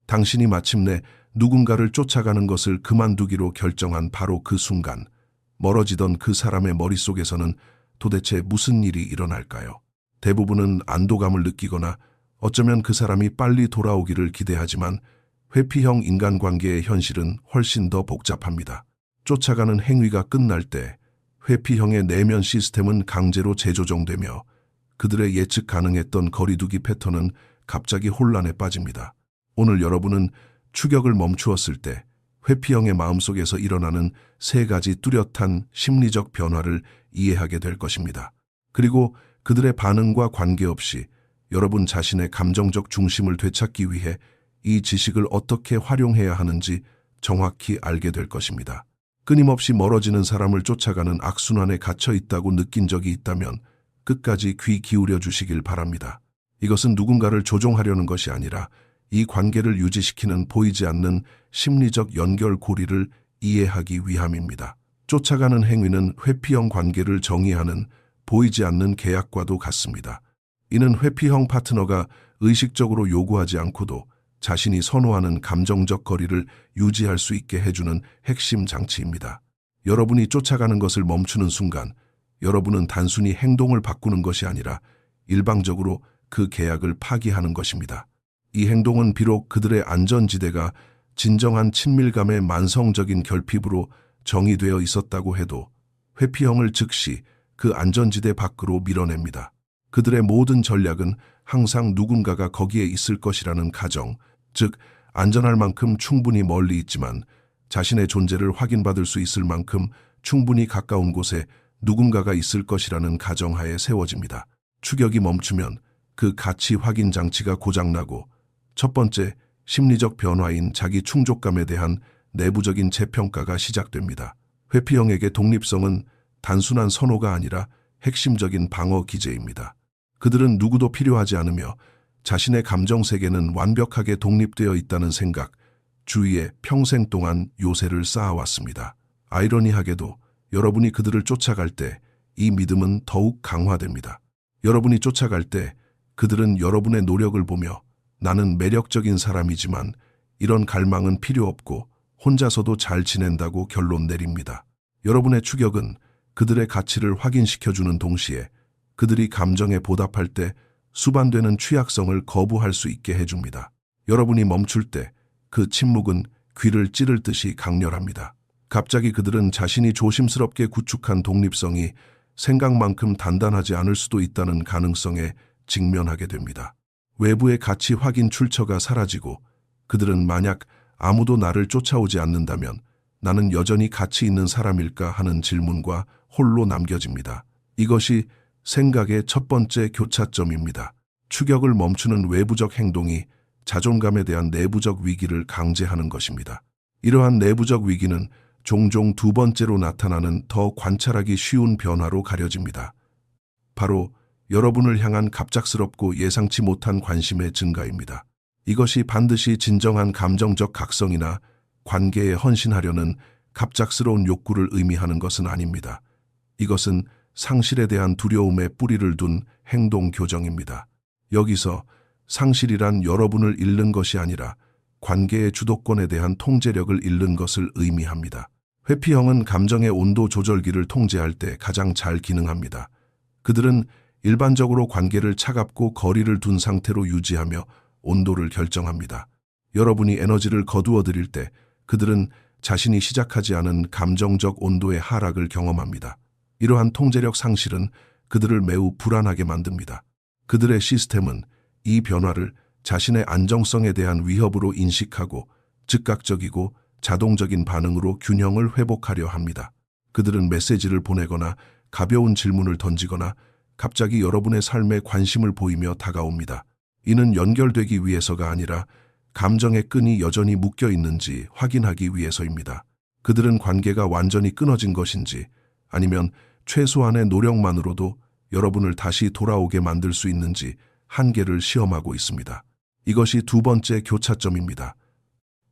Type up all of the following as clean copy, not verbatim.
당신이 마침내 누군가를 쫓아가는 것을 그만두기로 결정한 바로 그 순간, 멀어지던 그 사람의 머릿속에서는 도대체 무슨 일이 일어날까요? 대부분은 안도감을 느끼거나 어쩌면 그 사람이 빨리 돌아오기를 기대하지만 회피형 인간관계의 현실은 훨씬 더 복잡합니다. 쫓아가는 행위가 끝날 때 회피형의 내면 시스템은 강제로 재조정되며 그들의 예측 가능했던 거리두기 패턴은 갑자기 혼란에 빠집니다. 오늘 여러분은 추격을 멈추었을 때 회피형의 마음속에서 일어나는 3가지 뚜렷한 심리적 변화를 이해하게 될 것입니다. 그리고 그들의 반응과 관계없이 여러분 자신의 감정적 중심을 되찾기 위해 이 지식을 어떻게 활용해야 하는지 정확히 알게 될 것입니다. 끊임없이 멀어지는 사람을 쫓아가는 악순환에 갇혀 있다고 느낀 적이 있다면 끝까지 귀 기울여 주시길 바랍니다. 이것은 누군가를 조종하려는 것이 아니라 이 관계를 유지시키는 보이지 않는 심리적 연결고리를 이해하기 위함입니다. 쫓아가는 행위는 회피형 관계를 정의하는 보이지 않는 계약과도 같습니다. 이는 회피형 파트너가 의식적으로 요구하지 않고도 자신이 선호하는 감정적 거리를 유지할 수 있게 해주는 핵심 장치입니다. 여러분이 쫓아가는 것을 멈추는 순간 여러분은 단순히 행동을 바꾸는 것이 아니라 일방적으로 그 계약을 파기하는 것입니다. 이 행동은 비록 그들의 안전지대가 진정한 친밀감의 만성적인 결핍으로 정의되어 있었다고 해도 회피형을 즉시 그 안전지대 밖으로 밀어냅니다. 그들의 모든 전략은 항상 누군가가 거기에 있을 것이라는 가정, 즉 안전할 만큼 충분히 멀리 있지만 자신의 존재를 확인받을 수 있을 만큼 충분히 가까운 곳에 누군가가 있을 것이라는 가정하에 세워집니다. 추격이 멈추면 그 가치 확인 장치가 고장나고 첫 번째 심리적 변화인 자기 충족감에 대한 내부적인 재평가가 시작됩니다. 회피형에게 독립성은 단순한 선호가 아니라 핵심적인 방어 기제입니다. 그들은 누구도 필요하지 않으며 자신의 감정 세계는 완벽하게 독립되어 있다는 생각, 주위에 평생 동안 요새를 쌓아왔습니다. 아이러니하게도 여러분이 그들을 쫓아갈 때 이 믿음은 더욱 강화됩니다. 여러분이 쫓아갈 때 그들은 여러분의 노력을 보며 나는 매력적인 사람이지만 이런 갈망은 필요 없고 혼자서도 잘 지낸다고 결론 내립니다. 여러분의 추격은 그들의 가치를 확인시켜주는 동시에 그들이 감정에 보답할 때 수반되는 취약성을 거부할 수 있게 해줍니다. 여러분이 멈출 때 그 침묵은 귀를 찌를 듯이 강렬합니다. 갑자기 그들은 자신이 조심스럽게 구축한 독립성이 생각만큼 단단하지 않을 수도 있다는 가능성에 직면하게 됩니다. 외부의 가치 확인 출처가 사라지고 그들은 만약 아무도 나를 쫓아오지 않는다면 나는 여전히 가치 있는 사람일까 하는 질문과 홀로 남겨집니다. 이것이 생각의 첫 번째 교차점입니다. 추격을 멈추는 외부적 행동이 자존감에 대한 내부적 위기를 강제하는 것입니다. 이러한 내부적 위기는 종종 두 번째로 나타나는 더 관찰하기 쉬운 변화로 가려집니다. 바로 여러분을 향한 갑작스럽고 예상치 못한 관심의 증가입니다. 이것이 반드시 진정한 감정적 각성이나 관계에 헌신하려는 갑작스러운 욕구를 의미하는 것은 아닙니다. 이것은 상실에 대한 두려움에 뿌리를 둔 행동 교정입니다. 여기서 상실이란 여러분을 잃는 것이 아니라 관계의 주도권에 대한 통제력을 잃는 것을 의미합니다. 회피형은 감정의 온도 조절기를 통제할 때 가장 잘 기능합니다. 그들은 일반적으로 관계를 차갑고 거리를 둔 상태로 유지하며 온도를 결정합니다. 여러분이 에너지를 거두어 드릴 때 그들은 자신이 시작하지 않은 감정적 온도의 하락을 경험합니다. 이러한 통제력 상실은 그들을 매우 불안하게 만듭니다. 그들의 시스템은 이 변화를 자신의 안정성에 대한 위협으로 인식하고 즉각적이고 자동적인 반응으로 균형을 회복하려 합니다. 그들은 메시지를 보내거나 가벼운 질문을 던지거나 갑자기 여러분의 삶에 관심을 보이며 다가옵니다. 이는 연결되기 위해서가 아니라 감정의 끈이 여전히 묶여 있는지 확인하기 위해서입니다. 그들은 관계가 완전히 끊어진 것인지 아니면 최소한의 노력만으로도 여러분을 다시 돌아오게 만들 수 있는지 한계를 시험하고 있습니다. 이것이 두 번째 교차점입니다.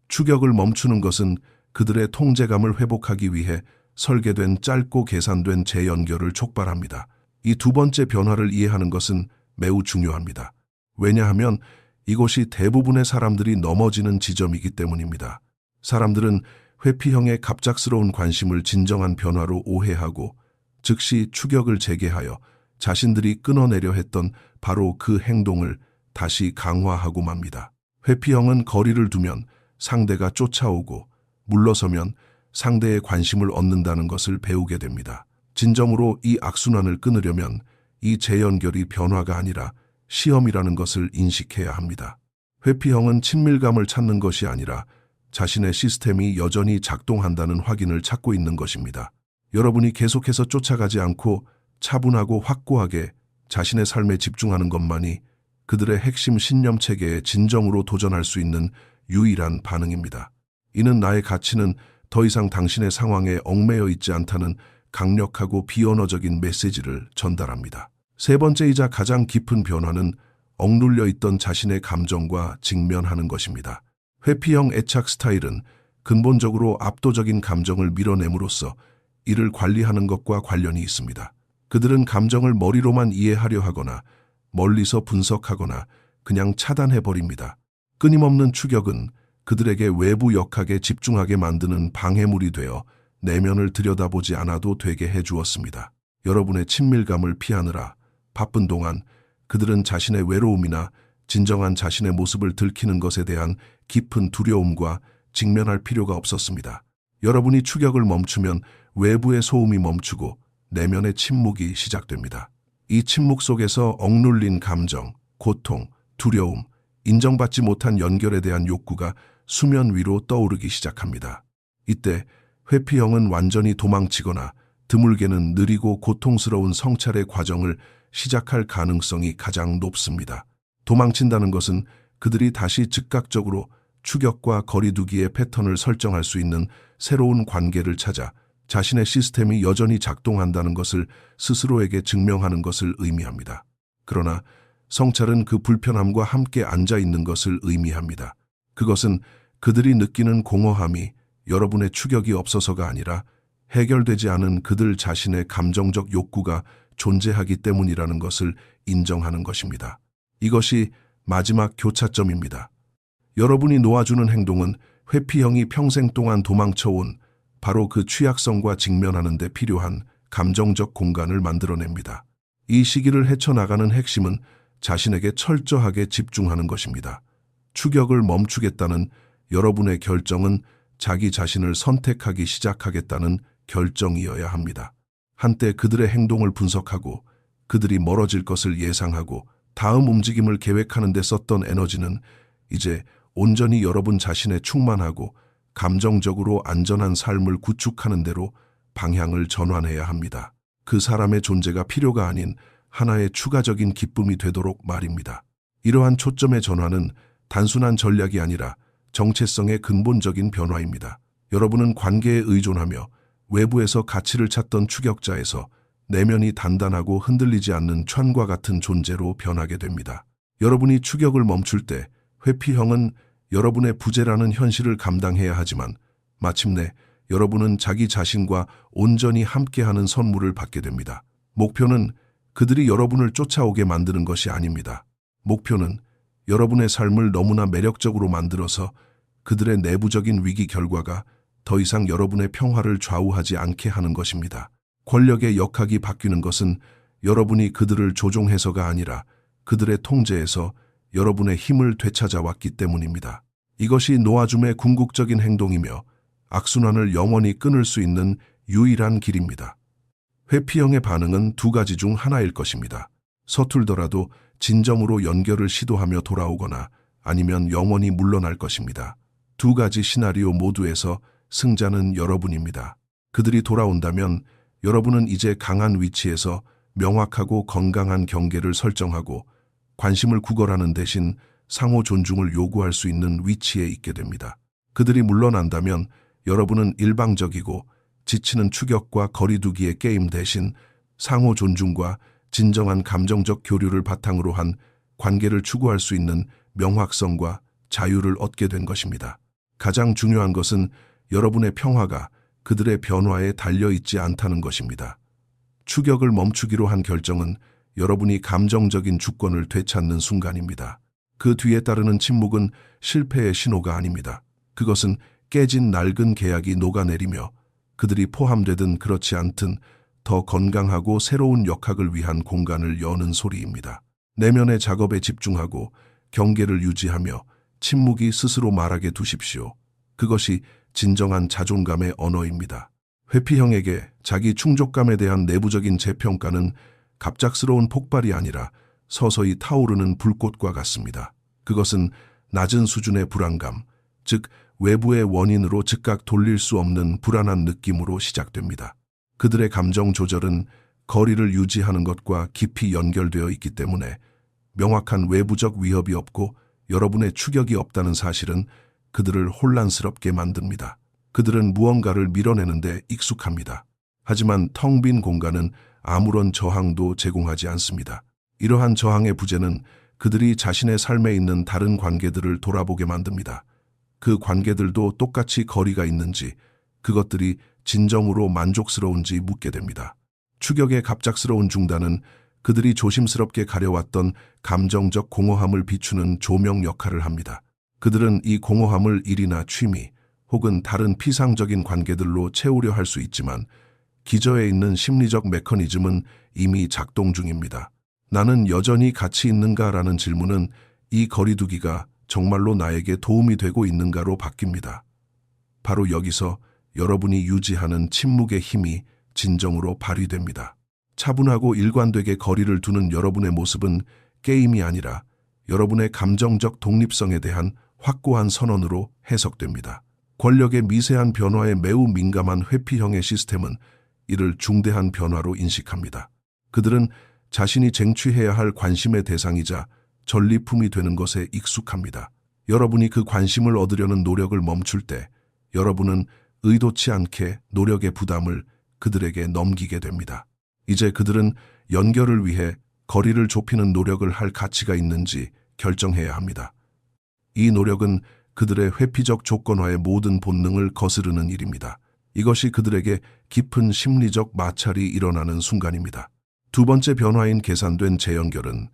추격을 멈추는 것은 그들의 통제감을 회복하기 위해 설계된 짧고 계산된 재연결을 촉발합니다. 이 두 번째 변화를 이해하는 것은 매우 중요합니다. 왜냐하면 이곳이 대부분의 사람들이 넘어지는 지점이기 때문입니다. 사람들은 회피형의 갑작스러운 관심을 진정한 변화로 오해하고 즉시 추격을 재개하여 자신들이 끊어내려 했던 바로 그 행동을 다시 강화하고 맙니다. 회피형은 거리를 두면 상대가 쫓아오고 물러서면 상대의 관심을 얻는다는 것을 배우게 됩니다. 진정으로 이 악순환을 끊으려면 이 재연결이 변화가 아니라 시험이라는 것을 인식해야 합니다. 회피형은 친밀감을 찾는 것이 아니라 자신의 시스템이 여전히 작동한다는 확인을 찾고 있는 것입니다. 여러분이 계속해서 쫓아가지 않고 차분하고 확고하게 자신의 삶에 집중하는 것만이 그들의 핵심 신념 체계에 진정으로 도전할 수 있는 유일한 반응입니다. 이는 나의 가치는 더 이상 당신의 상황에 얽매여 있지 않다는 강력하고 비언어적인 메시지를 전달합니다. 세 번째이자 가장 깊은 변화는 억눌려 있던 자신의 감정과 직면하는 것입니다. 회피형 애착 스타일은 근본적으로 압도적인 감정을 밀어냄으로써 이를 관리하는 것과 관련이 있습니다. 그들은 감정을 머리로만 이해하려 하거나 멀리서 분석하거나 그냥 차단해버립니다. 끊임없는 추격은 그들에게 외부 역학에 집중하게 만드는 방해물이 되어 내면을 들여다보지 않아도 되게 해주었습니다. 여러분의 친밀감을 피하느라 바쁜 동안 그들은 자신의 외로움이나 진정한 자신의 모습을 들키는 것에 대한 깊은 두려움과 직면할 필요가 없었습니다. 여러분이 추격을 멈추면 외부의 소음이 멈추고 내면의 침묵이 시작됩니다. 이 침묵 속에서 억눌린 감정, 고통, 두려움, 인정받지 못한 연결에 대한 욕구가 수면 위로 떠오르기 시작합니다. 이때 회피형은 완전히 도망치거나 드물게는 느리고 고통스러운 성찰의 과정을 시작할 가능성이 가장 높습니다. 도망친다는 것은 그들이 다시 즉각적으로 추격과 거리두기의 패턴을 설정할 수 있는 새로운 관계를 찾아 자신의 시스템이 여전히 작동한다는 것을 스스로에게 증명하는 것을 의미합니다. 그러나 성찰은 그 불편함과 함께 앉아 있는 것을 의미합니다. 그것은 그들이 느끼는 공허함이 여러분의 추격이 없어서가 아니라 해결되지 않은 그들 자신의 감정적 욕구가 존재하기 때문이라는 것을 인정하는 것입니다. 이것이 마지막 교차점입니다. 여러분이 놓아주는 행동은 회피형이 평생 동안 도망쳐온 바로 그 취약성과 직면하는 데 필요한 감정적 공간을 만들어냅니다. 이 시기를 헤쳐나가는 핵심은 자신에게 철저하게 집중하는 것입니다. 추격을 멈추겠다는 여러분의 결정은 자기 자신을 선택하기 시작하겠다는 결정이어야 합니다. 한때 그들의 행동을 분석하고 그들이 멀어질 것을 예상하고 다음 움직임을 계획하는 데 썼던 에너지는 이제 온전히 여러분 자신에 충만하고 감정적으로 안전한 삶을 구축하는 대로 방향을 전환해야 합니다. 그 사람의 존재가 필요가 아닌 하나의 추가적인 기쁨이 되도록 말입니다. 이러한 초점의 전환은 단순한 전략이 아니라 정체성의 근본적인 변화입니다. 여러분은 관계에 의존하며 외부에서 가치를 찾던 추격자에서 내면이 단단하고 흔들리지 않는 천과 같은 존재로 변하게 됩니다. 여러분이 추격을 멈출 때 회피형은 여러분의 부재라는 현실을 감당해야 하지만 마침내 여러분은 자기 자신과 온전히 함께하는 선물을 받게 됩니다. 목표는 그들이 여러분을 쫓아오게 만드는 것이 아닙니다. 목표는 여러분의 삶을 너무나 매력적으로 만들어서 그들의 내부적인 위기 결과가 더 이상 여러분의 평화를 좌우하지 않게 하는 것입니다. 권력의 역학이 바뀌는 것은 여러분이 그들을 조종해서가 아니라 그들의 통제에서 여러분의 힘을 되찾아왔기 때문입니다. 이것이 놓아줌의 궁극적인 행동이며 악순환을 영원히 끊을 수 있는 유일한 길입니다. 회피형의 반응은 두 가지 중 하나일 것입니다. 서툴더라도 진정으로 연결을 시도하며 돌아오거나 아니면 영원히 물러날 것입니다. 두 가지 시나리오 모두에서 승자는 여러분입니다. 그들이 돌아온다면 여러분은 이제 강한 위치에서 명확하고 건강한 경계를 설정하고 관심을 구걸하는 대신 상호 존중을 요구할 수 있는 위치에 있게 됩니다. 그들이 물러난다면 여러분은 일방적이고 지치는 추격과 거리두기의 게임 대신 상호 존중과 진정한 감정적 교류를 바탕으로 한 관계를 추구할 수 있는 명확성과 자유를 얻게 된 것입니다. 가장 중요한 것은 여러분의 평화가 그들의 변화에 달려있지 않다는 것입니다. 추격을 멈추기로 한 결정은 여러분이 감정적인 주권을 되찾는 순간입니다. 그 뒤에 따르는 침묵은 실패의 신호가 아닙니다. 그것은 깨진 낡은 계약이 녹아내리며 그들이 포함되든 그렇지 않든 더 건강하고 새로운 역학을 위한 공간을 여는 소리입니다. 내면의 작업에 집중하고 경계를 유지하며 침묵이 스스로 말하게 두십시오. 그것이 진정한 자존감의 언어입니다. 회피형에게 자기 충족감에 대한 내부적인 재평가는 갑작스러운 폭발이 아니라 서서히 타오르는 불꽃과 같습니다. 그것은 낮은 수준의 불안감, 즉 외부의 원인으로 즉각 돌릴 수 없는 불안한 느낌으로 시작됩니다. 그들의 감정 조절은 거리를 유지하는 것과 깊이 연결되어 있기 때문에 명확한 외부적 위협이 없고 여러분의 추격이 없다는 사실은 그들을 혼란스럽게 만듭니다. 그들은 무언가를 밀어내는데 익숙합니다. 하지만 텅 빈 공간은 아무런 저항도 제공하지 않습니다. 이러한 저항의 부재는 그들이 자신의 삶에 있는 다른 관계들을 돌아보게 만듭니다. 그 관계들도 똑같이 거리가 있는지, 그것들이 진정으로 만족스러운지 묻게 됩니다. 추격의 갑작스러운 중단은 그들이 조심스럽게 가려왔던 감정적 공허함을 비추는 조명 역할을 합니다. 그들은 이 공허함을 일이나 취미 혹은 다른 피상적인 관계들로 채우려 할 수 있지만 기저에 있는 심리적 메커니즘은 이미 작동 중입니다. 나는 여전히 가치 있는가라는 질문은 이 거리두기가 정말로 나에게 도움이 되고 있는가로 바뀝니다. 바로 여기서 여러분이 유지하는 침묵의 힘이 진정으로 발휘됩니다. 차분하고 일관되게 거리를 두는 여러분의 모습은 게임이 아니라 여러분의 감정적 독립성에 대한 확고한 선언으로 해석됩니다. 권력의 미세한 변화에 매우 민감한 회피형의 시스템은 이를 중대한 변화로 인식합니다. 그들은 자신이 쟁취해야 할 관심의 대상이자 전리품이 되는 것에 익숙합니다. 여러분이 그 관심을 얻으려는 노력을 멈출 때 여러분은 의도치 않게 노력의 부담을 그들에게 넘기게 됩니다. 이제 그들은 연결을 위해 거리를 좁히는 노력을 할 가치가 있는지 결정해야 합니다. 이 노력은 그들의 회피적 조건화의 모든 본능을 거스르는 일입니다. 이것이 그들에게 깊은 심리적 마찰이 일어나는 순간입니다. 두 번째 변화인 계산된 재연결은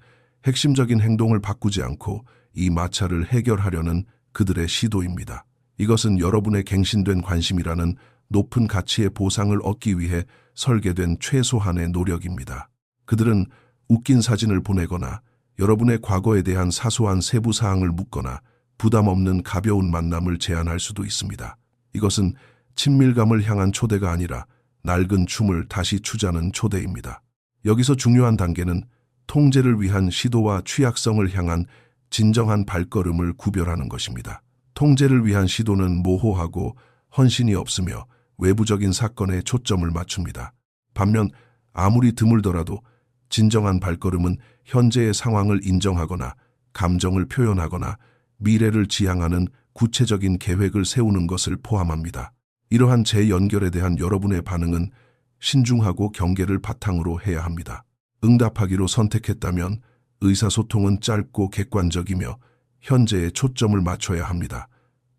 핵심적인 행동을 바꾸지 않고 이 마찰을 해결하려는 그들의 시도입니다. 이것은 여러분의 갱신된 관심이라는 높은 가치의 보상을 얻기 위해 설계된 최소한의 노력입니다. 그들은 웃긴 사진을 보내거나 여러분의 과거에 대한 사소한 세부 사항을 묻거나 부담 없는 가벼운 만남을 제안할 수도 있습니다. 이것은 친밀감을 향한 초대가 아니라 낡은 춤을 다시 추자는 초대입니다. 여기서 중요한 단계는 통제를 위한 시도와 취약성을 향한 진정한 발걸음을 구별하는 것입니다. 통제를 위한 시도는 모호하고 헌신이 없으며 외부적인 사건에 초점을 맞춥니다. 반면 아무리 드물더라도 진정한 발걸음은 현재의 상황을 인정하거나 감정을 표현하거나 미래를 지향하는 구체적인 계획을 세우는 것을 포함합니다. 이러한 재연결에 대한 여러분의 반응은 신중하고 경계를 바탕으로 해야 합니다. 응답하기로 선택했다면 의사소통은 짧고 객관적이며 현재에 초점을 맞춰야 합니다.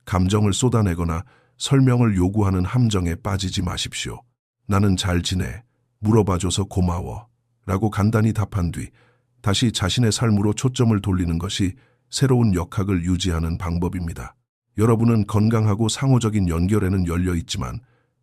감정을 쏟아내거나 설명을 요구하는 함정에 빠지지 마십시오. 나는 잘 지내, 물어봐줘서 고마워 라고 간단히 답한 뒤 다시 자신의 삶으로 초점을 돌리는 것이 새로운 역학을 유지하는 방법입니다. 여러분은 건강하고 상호적인 연결에는 열려 있지만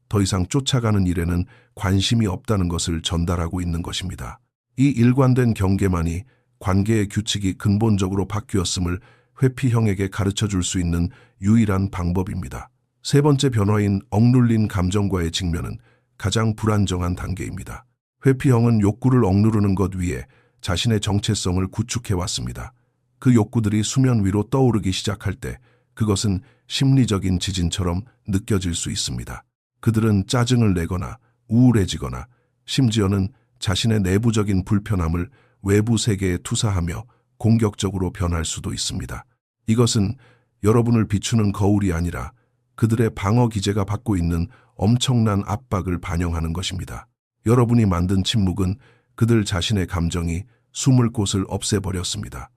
더 이상 쫓아가는 일에는 관심이 없다는 것을 전달하고 있는 것입니다. 이 일관된 경계만이 관계의 규칙이 근본적으로 바뀌었음을 회피형에게 가르쳐 줄 수 있는 유일한 방법입니다. 세 번째 변화인 억눌린 감정과의 직면은 가장 불안정한 단계입니다. 회피형은 욕구를 억누르는 것 위에 자신의 정체성을 구축해 왔습니다. 그 욕구들이 수면 위로 떠오르기 시작할 때 그것은 심리적인 지진처럼 느껴질 수 있습니다. 그들은 짜증을 내거나 우울해지거나 심지어는 자신의 내부적인 불편함을 외부 세계에 투사하며 공격적으로 변할 수도 있습니다. 이것은 여러분을 비추는 거울이 아니라 그들의 방어 기제가 받고 있는 엄청난 압박을 반영하는 것입니다. 여러분이 만든 침묵은 그들 자신의 감정이 숨을 곳을 없애버렸습니다.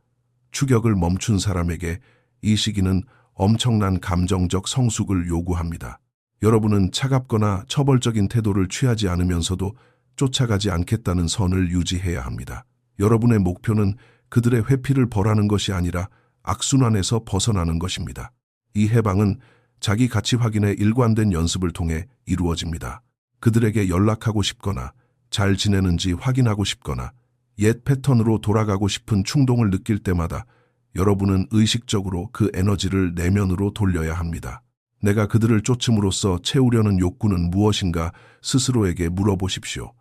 추격을 멈춘 사람에게 이 시기는 엄청난 감정적 성숙을 요구합니다. 여러분은 차갑거나 처벌적인 태도를 취하지 않으면서도 쫓아가지 않겠다는 선을 유지해야 합니다. 여러분의 목표는 그들의 회피를 벌하는 것이 아니라 악순환에서 벗어나는 것입니다. 이 해방은 자기 가치 확인의 일관된 연습을 통해 이루어집니다. 그들에게 연락하고 싶거나 잘 지내는지 확인하고 싶거나 옛 패턴으로 돌아가고 싶은 충동을 느낄 때마다 여러분은 의식적으로 그 에너지를 내면으로 돌려야 합니다. 내가 그들을 쫓음으로써 채우려는 욕구는 무엇인가 스스로에게 물어보십시오.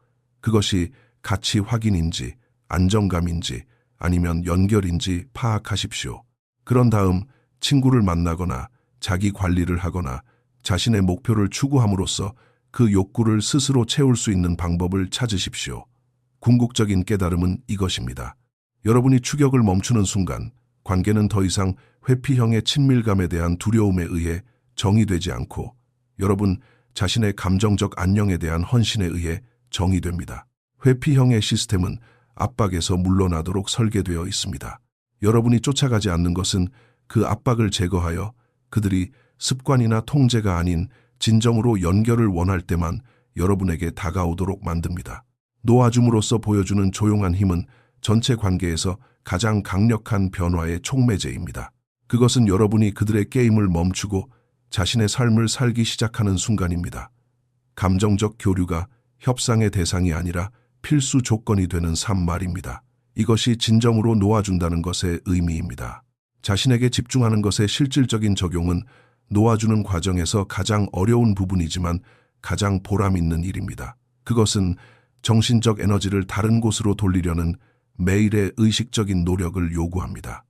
그것이 가치 확인인지, 안정감인지, 아니면 연결인지 파악하십시오. 그런 다음 친구를 만나거나 자기 관리를 하거나 자신의 목표를 추구함으로써 그 욕구를 스스로 채울 수 있는 방법을 찾으십시오. 궁극적인 깨달음은 이것입니다. 여러분이 추격을 멈추는 순간 관계는 더 이상 회피형의 친밀감에 대한 두려움에 의해 정의되지 않고 여러분 자신의 감정적 안녕에 대한 헌신에 의해 정의됩니다. 회피형의 시스템은 압박에서 물러나도록 설계되어 있습니다. 여러분이 쫓아가지 않는 것은 그 압박을 제거하여 그들이 습관이나 통제가 아닌 진정으로 연결을 원할 때만 여러분에게 다가오도록 만듭니다. 놓아줌으로써 보여주는 조용한 힘은 전체 관계에서 가장 강력한 변화의 촉매제입니다. 그것은 여러분이 그들의 게임을 멈추고 자신의 삶을 살기 시작하는 순간입니다. 감정적 교류가 협상의 대상이 아니라 필수 조건이 되는 삶 말입니다. 이것이 진정으로 놓아준다는 것의 의미입니다. 자신에게 집중하는 것의 실질적인 적용은 놓아주는 과정에서 가장 어려운 부분이지만 가장 보람 있는 일입니다. 그것은 정신적 에너지를 다른 곳으로 돌리려는 매일의 의식적인 노력을 요구합니다.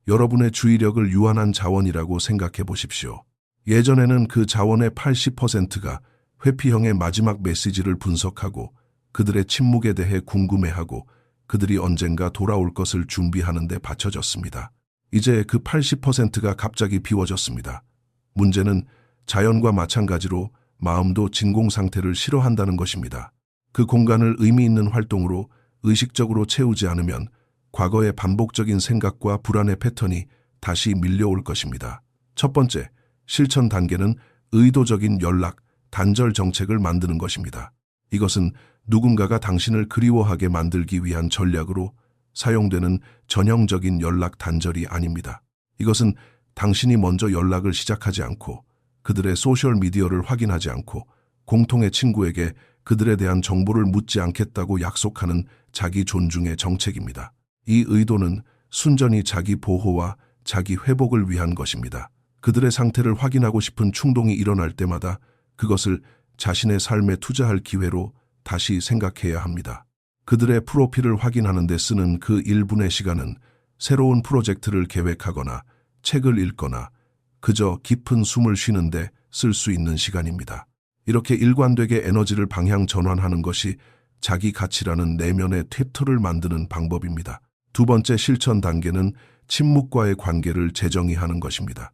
여러분의 주의력을 유한한 자원이라고 생각해 보십시오. 예전에는 그 자원의 80%가 회피형의 마지막 메시지를 분석하고 그들의 침묵에 대해 궁금해하고 그들이 언젠가 돌아올 것을 준비하는 데 바쳐졌습니다. 이제 그 80%가 갑자기 비워졌습니다. 문제는 자연과 마찬가지로 마음도 진공 상태를 싫어한다는 것입니다. 그 공간을 의미 있는 활동으로 의식적으로 채우지 않으면 과거의 반복적인 생각과 불안의 패턴이 다시 밀려올 것입니다. 첫 번째, 실천 단계는 의도적인 연락, 단절 정책을 만드는 것입니다. 이것은 누군가가 당신을 그리워하게 만들기 위한 전략으로 사용되는 전형적인 연락 단절이 아닙니다. 이것은 당신이 먼저 연락을 시작하지 않고 그들의 소셜미디어를 확인하지 않고 공통의 친구에게 그들에 대한 정보를 묻지 않겠다고 약속하는 자기 존중의 정책입니다. 이 의도는 순전히 자기 보호와 자기 회복을 위한 것입니다. 그들의 상태를 확인하고 싶은 충동이 일어날 때마다 그것을 자신의 삶에 투자할 기회로 다시 생각해야 합니다. 그들의 프로필을 확인하는 데 쓰는 그 1분의 시간은 새로운 프로젝트를 계획하거나 책을 읽거나 그저 깊은 숨을 쉬는데 쓸 수 있는 시간입니다. 이렇게 일관되게 에너지를 방향 전환하는 것이 자기 가치라는 내면의 챕터를 만드는 방법입니다. 두 번째 실천 단계는 침묵과의 관계를 재정의하는 것입니다.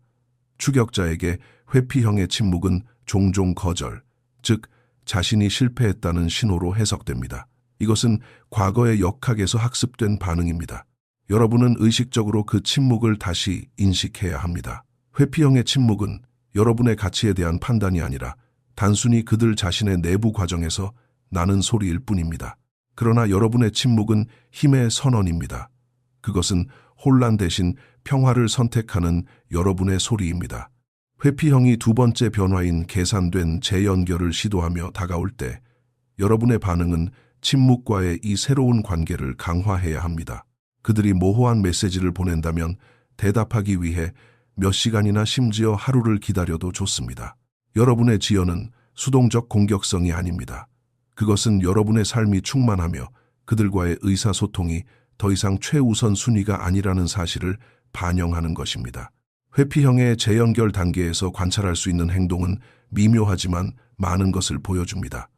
추격자에게 회피형의 침묵은 종종 거절, 즉 자신이 실패했다는 신호로 해석됩니다. 이것은 과거의 역학에서 학습된 반응입니다. 여러분은 의식적으로 그 침묵을 다시 인식해야 합니다. 회피형의 침묵은 여러분의 가치에 대한 판단이 아니라 단순히 그들 자신의 내부 과정에서 나는 소리일 뿐입니다. 그러나 여러분의 침묵은 힘의 선언입니다. 그것은 혼란 대신 평화를 선택하는 여러분의 소리입니다. 회피형이 두 번째 변화인 계산된 재연결을 시도하며 다가올 때 여러분의 반응은 침묵과의 이 새로운 관계를 강화해야 합니다. 그들이 모호한 메시지를 보낸다면 대답하기 위해 몇 시간이나 심지어 하루를 기다려도 좋습니다. 여러분의 지연은 수동적 공격성이 아닙니다. 그것은 여러분의 삶이 충만하며 그들과의 의사소통이 더 이상 최우선 순위가 아니라는 사실을 반영하는 것입니다. 회피형의 재연결 단계에서 관찰할 수 있는 행동은 미묘하지만 많은 것을 보여줍니다.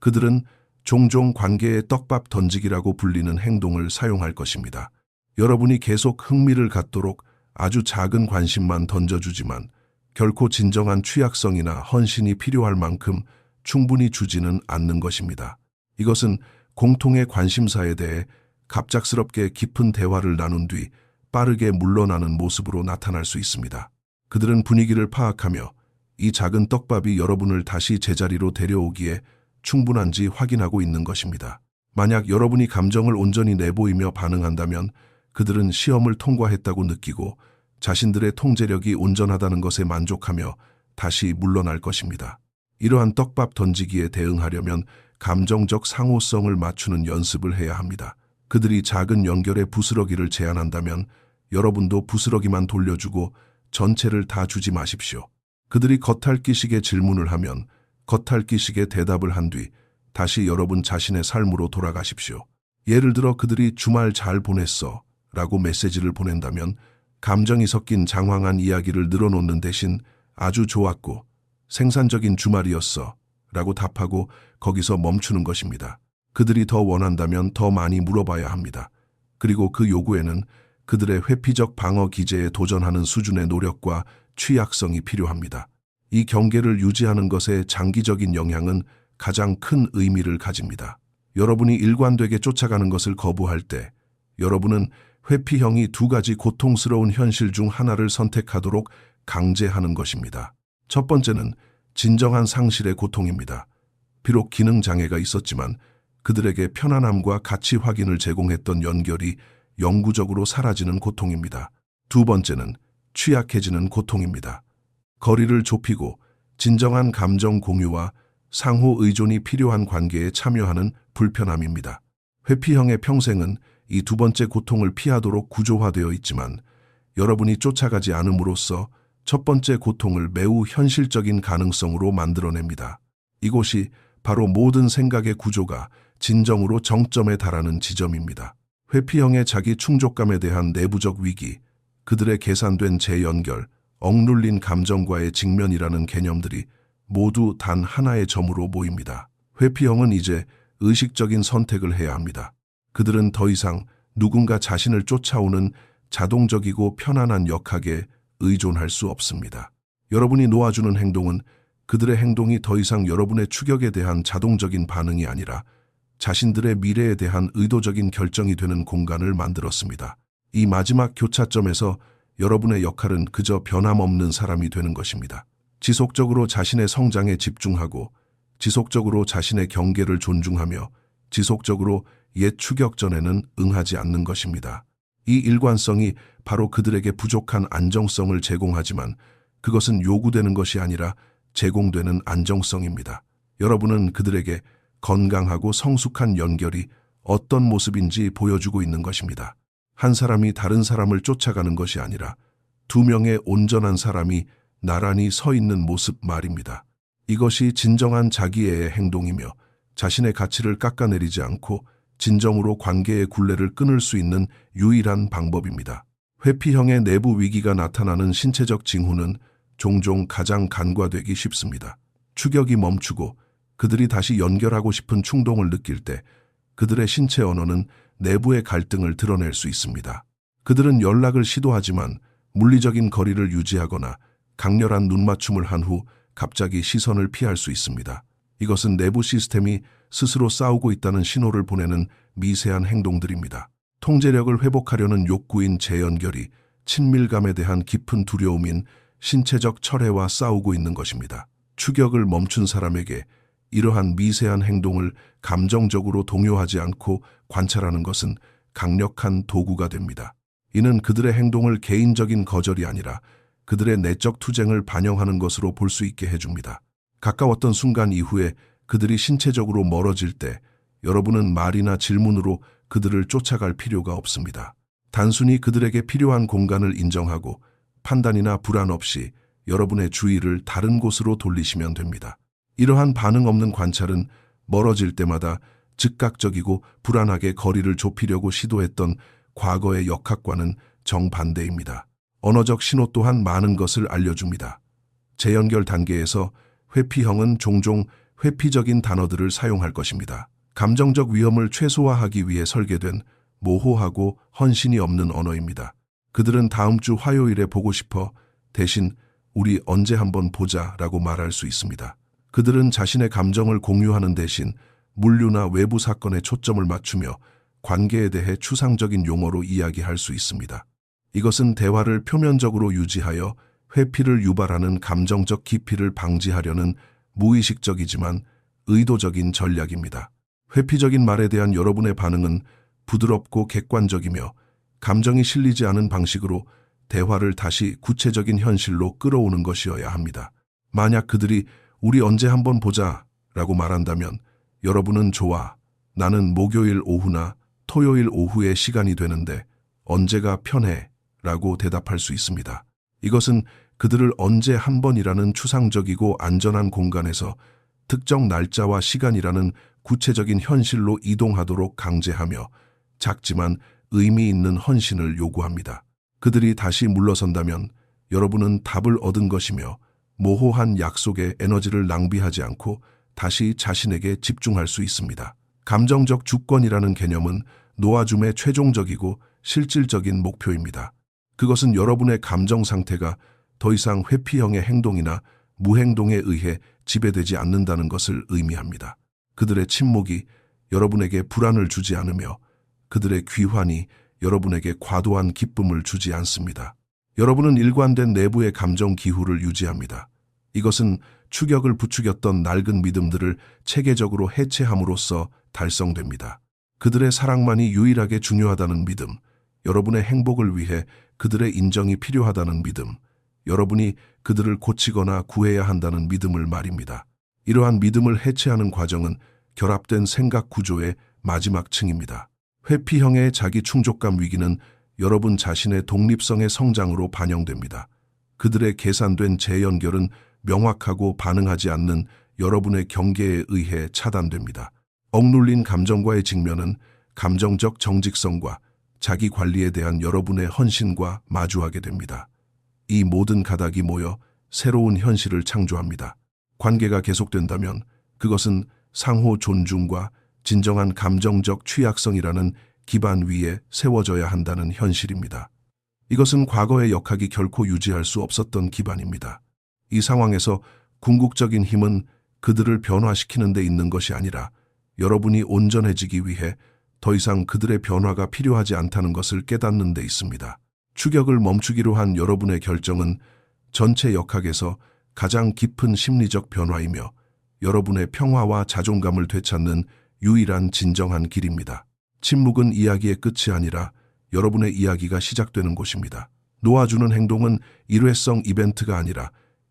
그들은 종종 관계의 떡밥 던지기라고 불리는 행동을 사용할 것입니다. 여러분이 계속 흥미를 갖도록 아주 작은 관심만 던져주지만 결코 진정한 취약성이나 헌신이 필요할 만큼 충분히 주지는 않는 것입니다. 이것은 공통의 관심사에 대해 갑작스럽게 깊은 대화를 나눈 뒤 빠르게 물러나는 모습으로 나타날 수 있습니다. 그들은 분위기를 파악하며 이 작은 떡밥이 여러분을 다시 제자리로 데려오기에 충분한지 확인하고 있는 것입니다. 만약 여러분이 감정을 온전히 내보이며 반응한다면 그들은 시험을 통과했다고 느끼고 자신들의 통제력이 온전하다는 것에 만족하며 다시 물러날 것입니다. 이러한 떡밥 던지기에 대응하려면 감정적 상호성을 맞추는 연습을 해야 합니다. 그들이 작은 연결의 부스러기를 제안한다면 여러분도 부스러기만 돌려주고 전체를 다 주지 마십시오. 그들이 겉핥기식의 질문을 하면 겉핥기식의 대답을 한 뒤 다시 여러분 자신의 삶으로 돌아가십시오. 예를 들어 그들이 주말 잘 보냈어 라고 메시지를 보낸다면 감정이 섞인 장황한 이야기를 늘어놓는 대신 아주 좋았고 생산적인 주말이었어 라고 답하고 거기서 멈추는 것입니다. 그들이 더 원한다면 더 많이 물어봐야 합니다. 그리고 그 요구에는 그들의 회피적 방어 기제에 도전하는 수준의 노력과 취약성이 필요합니다. 이 경계를 유지하는 것의 장기적인 영향은 가장 큰 의미를 가집니다. 여러분이 일관되게 쫓아가는 것을 거부할 때 여러분은 회피형이 두 가지 고통스러운 현실 중 하나를 선택하도록 강제하는 것입니다. 첫 번째는 진정한 상실의 고통입니다. 비록 기능 장애가 있었지만 그들에게 편안함과 가치 확인을 제공했던 연결이 영구적으로 사라지는 고통입니다. 두 번째는 취약해지는 고통입니다. 거리를 좁히고 진정한 감정 공유와 상호 의존이 필요한 관계에 참여하는 불편함입니다. 회피형의 평생은 이 두 번째 고통을 피하도록 구조화되어 있지만 여러분이 쫓아가지 않음으로써 첫 번째 고통을 매우 현실적인 가능성으로 만들어냅니다. 이곳이 바로 모든 생각의 구조가 진정으로 정점에 달하는 지점입니다. 회피형의 자기 충족감에 대한 내부적 위기, 그들의 계산된 재연결, 억눌린 감정과의 직면이라는 개념들이 모두 단 하나의 점으로 모입니다. 회피형은 이제 의식적인 선택을 해야 합니다. 그들은 더 이상 누군가 자신을 쫓아오는 자동적이고 편안한 역학에 의존할 수 없습니다. 여러분이 놓아주는 행동은 그들의 행동이 더 이상 여러분의 추격에 대한 자동적인 반응이 아니라 자신들의 미래에 대한 의도적인 결정이 되는 공간을 만들었습니다. 이 마지막 교차점에서 여러분의 역할은 그저 변함없는 사람이 되는 것입니다. 지속적으로 자신의 성장에 집중하고 지속적으로 자신의 경계를 존중하며 지속적으로 옛 추격전에는 응하지 않는 것입니다. 이 일관성이 바로 그들에게 부족한 안정성을 제공하지만 그것은 요구되는 것이 아니라 제공되는 안정성입니다. 여러분은 그들에게 건강하고 성숙한 연결이 어떤 모습인지 보여주고 있는 것입니다. 한 사람이 다른 사람을 쫓아가는 것이 아니라 두 명의 온전한 사람이 나란히 서 있는 모습 말입니다. 이것이 진정한 자기애의 행동이며 자신의 가치를 깎아내리지 않고 진정으로 관계의 굴레를 끊을 수 있는 유일한 방법입니다. 회피형의 내부 위기가 나타나는 신체적 징후는 종종 가장 간과되기 쉽습니다. 추격이 멈추고 그들이 다시 연결하고 싶은 충동을 느낄 때 그들의 신체 언어는 내부의 갈등을 드러낼 수 있습니다. 그들은 연락을 시도하지만 물리적인 거리를 유지하거나 강렬한 눈맞춤을 한 후 갑자기 시선을 피할 수 있습니다. 이것은 내부 시스템이 스스로 싸우고 있다는 신호를 보내는 미세한 행동들입니다. 통제력을 회복하려는 욕구인 재연결이 친밀감에 대한 깊은 두려움인 신체적 철회와 싸우고 있는 것입니다. 추격을 멈춘 사람에게 이러한 미세한 행동을 감정적으로 동요하지 않고 관찰하는 것은 강력한 도구가 됩니다. 이는 그들의 행동을 개인적인 거절이 아니라 그들의 내적 투쟁을 반영하는 것으로 볼 수 있게 해줍니다. 가까웠던 순간 이후에 그들이 신체적으로 멀어질 때 여러분은 말이나 질문으로 그들을 쫓아갈 필요가 없습니다. 단순히 그들에게 필요한 공간을 인정하고 판단이나 불안 없이 여러분의 주의를 다른 곳으로 돌리시면 됩니다. 이러한 반응 없는 관찰은 멀어질 때마다 즉각적이고 불안하게 거리를 좁히려고 시도했던 과거의 역학과는 정반대입니다. 언어적 신호 또한 많은 것을 알려줍니다. 재연결 단계에서 회피형은 종종 회피적인 단어들을 사용할 것입니다. 감정적 위험을 최소화하기 위해 설계된 모호하고 헌신이 없는 언어입니다. 그들은 다음 주 화요일에 보고 싶어 대신 우리 언제 한번 보자 라고 말할 수 있습니다. 그들은 자신의 감정을 공유하는 대신 물류나 외부 사건에 초점을 맞추며 관계에 대해 추상적인 용어로 이야기할 수 있습니다. 이것은 대화를 표면적으로 유지하여 회피를 유발하는 감정적 깊이를 방지하려는 무의식적이지만 의도적인 전략입니다. 회피적인 말에 대한 여러분의 반응은 부드럽고 객관적이며 감정이 실리지 않은 방식으로 대화를 다시 구체적인 현실로 끌어오는 것이어야 합니다. 만약 그들이 우리 언제 한번 보자 라고 말한다면 여러분은 좋아. 나는 목요일 오후나 토요일 오후에 시간이 되는데 언제가 편해? 라고 대답할 수 있습니다. 이것은 그들을 언제 한 번이라는 추상적이고 안전한 공간에서 특정 날짜와 시간이라는 구체적인 현실로 이동하도록 강제하며 작지만 의미 있는 헌신을 요구합니다. 그들이 다시 물러선다면 여러분은 답을 얻은 것이며 모호한 약속에 에너지를 낭비하지 않고 다시 자신에게 집중할 수 있습니다. 감정적 주권이라는 개념은 놓아줌의 최종적이고 실질적인 목표입니다. 그것은 여러분의 감정 상태가 더 이상 회피형의 행동이나 무행동에 의해 지배되지 않는다는 것을 의미합니다. 그들의 침묵이 여러분에게 불안을 주지 않으며 그들의 귀환이 여러분에게 과도한 기쁨을 주지 않습니다. 여러분은 일관된 내부의 감정 기후를 유지합니다. 이것은 추격을 부추겼던 낡은 믿음들을 체계적으로 해체함으로써 달성됩니다. 그들의 사랑만이 유일하게 중요하다는 믿음, 여러분의 행복을 위해 그들의 인정이 필요하다는 믿음, 여러분이 그들을 고치거나 구해야 한다는 믿음을 말입니다. 이러한 믿음을 해체하는 과정은 결합된 생각 구조의 마지막 층입니다. 회피형의 자기 충족감 위기는 여러분 자신의 독립성의 성장으로 반영됩니다. 그들의 계산된 재연결은 명확하고 반응하지 않는 여러분의 경계에 의해 차단됩니다. 억눌린 감정과의 직면은 감정적 정직성과 자기 관리에 대한 여러분의 헌신과 마주하게 됩니다. 이 모든 가닥이 모여 새로운 현실을 창조합니다. 관계가 계속된다면 그것은 상호 존중과 진정한 감정적 취약성이라는 기반 위에 세워져야 한다는 현실입니다. 이것은 과거의 역학이 결코 유지할 수 없었던 기반입니다. 이 상황에서 궁극적인 힘은 그들을 변화시키는 데 있는 것이 아니라 여러분이 온전해지기 위해 더 이상 그들의 변화가 필요하지 않다는 것을 깨닫는 데 있습니다. 추격을 멈추기로 한 여러분의 결정은 전체 역학에서 가장 깊은 심리적 변화이며 여러분의 평화와 자존감을 되찾는 유일한 진정한 길입니다. 침묵은 이야기의 끝이 아니라 여러분의 이야기가 시작되는 곳입니다. 놓아주는 행동은 일회성 이벤트가 아니라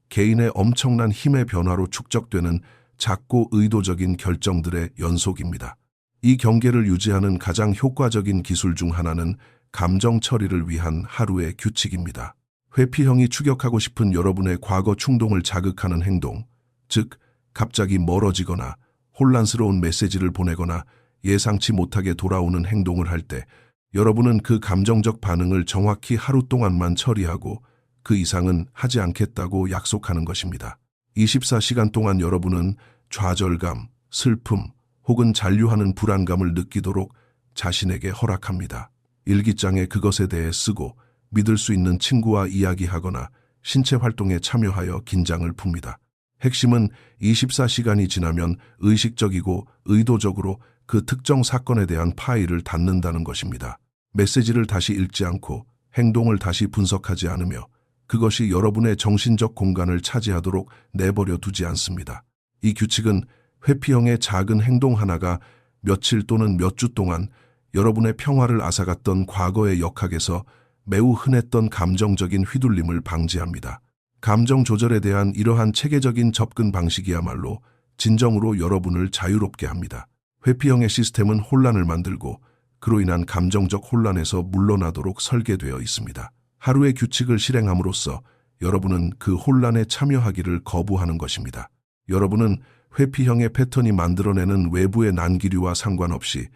개인의 엄청난 힘의 변화로 축적되는 작고 의도적인 결정들의 연속입니다. 이 경계를 유지하는 가장 효과적인 기술 중 하나는 감정 처리를 위한 하루의 규칙입니다. 회피형이 추격하고 싶은 여러분의 과거 충동을 자극하는 행동, 즉 갑자기 멀어지거나 혼란스러운 메시지를 보내거나 예상치 못하게 돌아오는 행동을 할 때 여러분은 그 감정적 반응을 정확히 하루 동안만 처리하고 그 이상은 하지 않겠다고 약속하는 것입니다. 24시간 동안 여러분은 좌절감, 슬픔 혹은 잔류하는 불안감을 느끼도록 자신에게 허락합니다. 일기장에 그것에 대해 쓰고 믿을 수 있는 친구와 이야기하거나 신체 활동에 참여하여 긴장을 풉니다. 핵심은 24시간이 지나면 의식적이고 의도적으로 그 특정 사건에 대한 파일을 닫는다는 것입니다. 메시지를 다시 읽지 않고 행동을 다시 분석하지 않으며 그것이 여러분의 정신적 공간을 차지하도록 내버려 두지 않습니다. 이 규칙은 회피형의 작은 행동 하나가 며칠 또는 몇 주 동안 여러분의 평화를 앗아갔던 과거의 역학에서 매우 흔했던 감정적인 휘둘림을 방지합니다. 감정 조절에 대한 이러한 체계적인 접근 방식이야말로 진정으로 여러분을 자유롭게 합니다. 회피형의 시스템은 혼란을 만들고 그로 인한 감정적 혼란에서 물러나도록 설계되어 있습니다. 하루의 규칙을 실행함으로써 여러분은 그 혼란에 참여하기를 거부하는 것입니다. 여러분은 회피형의 패턴이 만들어내는 외부의 난기류와 상관없이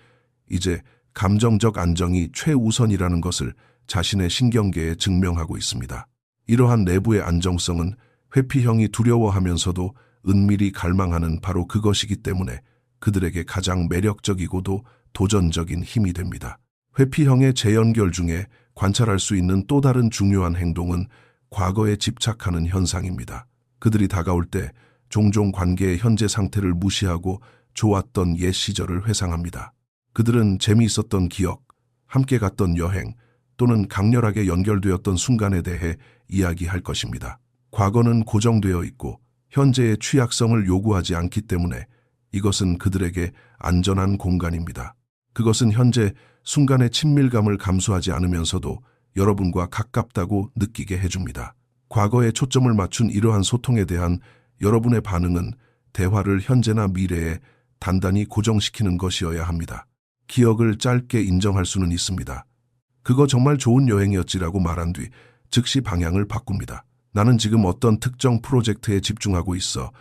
이제 감정적 안정이 최우선이라는 것을 자신의 신경계에 증명하고 있습니다. 이러한 내부의 안정성은 회피형이 두려워하면서도 은밀히 갈망하는 바로 그것이기 때문에 그들에게 가장 매력적이고도 도전적인 힘이 됩니다. 회피형의 재연결 중에 관찰할 수 있는 또 다른 중요한 행동은 과거에 집착하는 현상입니다. 그들이 다가올 때 종종 관계의 현재 상태를 무시하고 좋았던 옛 시절을 회상합니다. 그들은 재미있었던 기억, 함께 갔던 여행 또는 강렬하게 연결되었던 순간에 대해 이야기할 것입니다. 과거는 고정되어 있고 현재의 취약성을 요구하지 않기 때문에 이것은 그들에게 안전한 공간입니다. 그것은 현재 순간의 친밀감을 감수하지 않으면서도 여러분과 가깝다고 느끼게 해줍니다. 과거에 초점을 맞춘 이러한 소통에 대한 여러분의 반응은 대화를 현재나 미래에 단단히 고정시키는 것이어야 합니다. 기억을 짧게 인정할 수는 있습니다. 그거 정말 좋은 여행이었지라고 말한 뒤 즉시 방향을 바꿉니다. 나는 지금 어떤 특정 프로젝트에 집중하고 있어.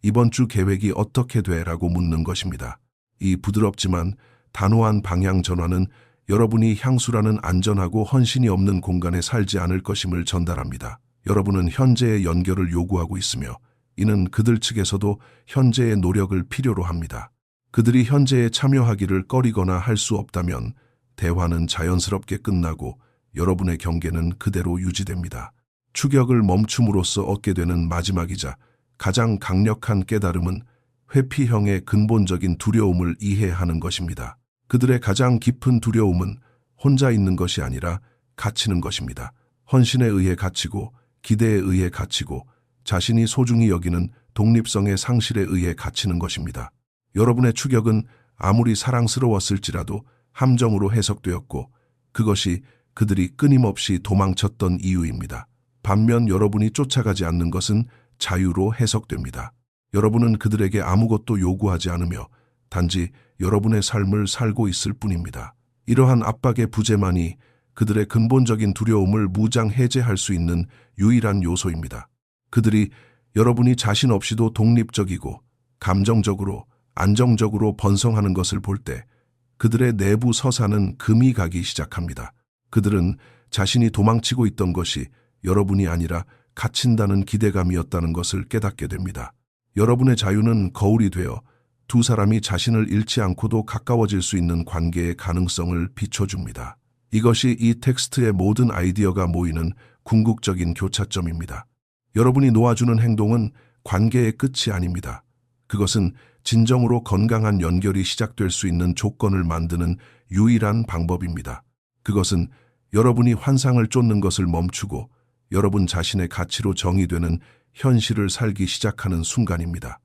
이번 주 계획이 어떻게 돼? 라고 묻는 것입니다. 이 부드럽지만 단호한 방향 전환은 여러분이 향수라는 안전하고 헌신이 없는 공간에 살지 않을 것임을 전달합니다. 여러분은 현재의 연결을 요구하고 있으며 이는 그들 측에서도 현재의 노력을 필요로 합니다. 그들이 현재에 참여하기를 꺼리거나 할 수 없다면 대화는 자연스럽게 끝나고 여러분의 경계는 그대로 유지됩니다. 추격을 멈춤으로써 얻게 되는 마지막이자 가장 강력한 깨달음은 회피형의 근본적인 두려움을 이해하는 것입니다. 그들의 가장 깊은 두려움은 혼자 있는 것이 아니라 갇히는 것입니다. 헌신에 의해 갇히고 기대에 의해 갇히고 자신이 소중히 여기는 독립성의 상실에 의해 갇히는 것입니다. 여러분의 추격은 아무리 사랑스러웠을지라도 함정으로 해석되었고 그것이 그들이 끊임없이 도망쳤던 이유입니다. 반면 여러분이 쫓아가지 않는 것은 자유로 해석됩니다. 여러분은 그들에게 아무것도 요구하지 않으며 단지 여러분의 삶을 살고 있을 뿐입니다. 이러한 압박의 부재만이 그들의 근본적인 두려움을 무장 해제할 수 있는 유일한 요소입니다. 그들이 여러분이 자신 없이도 독립적이고 감정적으로 안정적으로 번성하는 것을 볼 때 그들의 내부 서사는 금이 가기 시작합니다. 그들은 자신이 도망치고 있던 것이 여러분이 아니라 갇힌다는 기대감이었다는 것을 깨닫게 됩니다. 여러분의 자유는 거울이 되어 두 사람이 자신을 잃지 않고도 가까워질 수 있는 관계의 가능성을 비춰줍니다. 이것이 이 텍스트의 모든 아이디어가 모이는 궁극적인 교차점입니다. 여러분이 놓아주는 행동은 관계의 끝이 아닙니다. 그것은 진정으로 건강한 연결이 시작될 수 있는 조건을 만드는 유일한 방법입니다. 그것은 여러분이 환상을 쫓는 것을 멈추고 여러분 자신의 가치로 정의되는 현실을 살기 시작하는 순간입니다.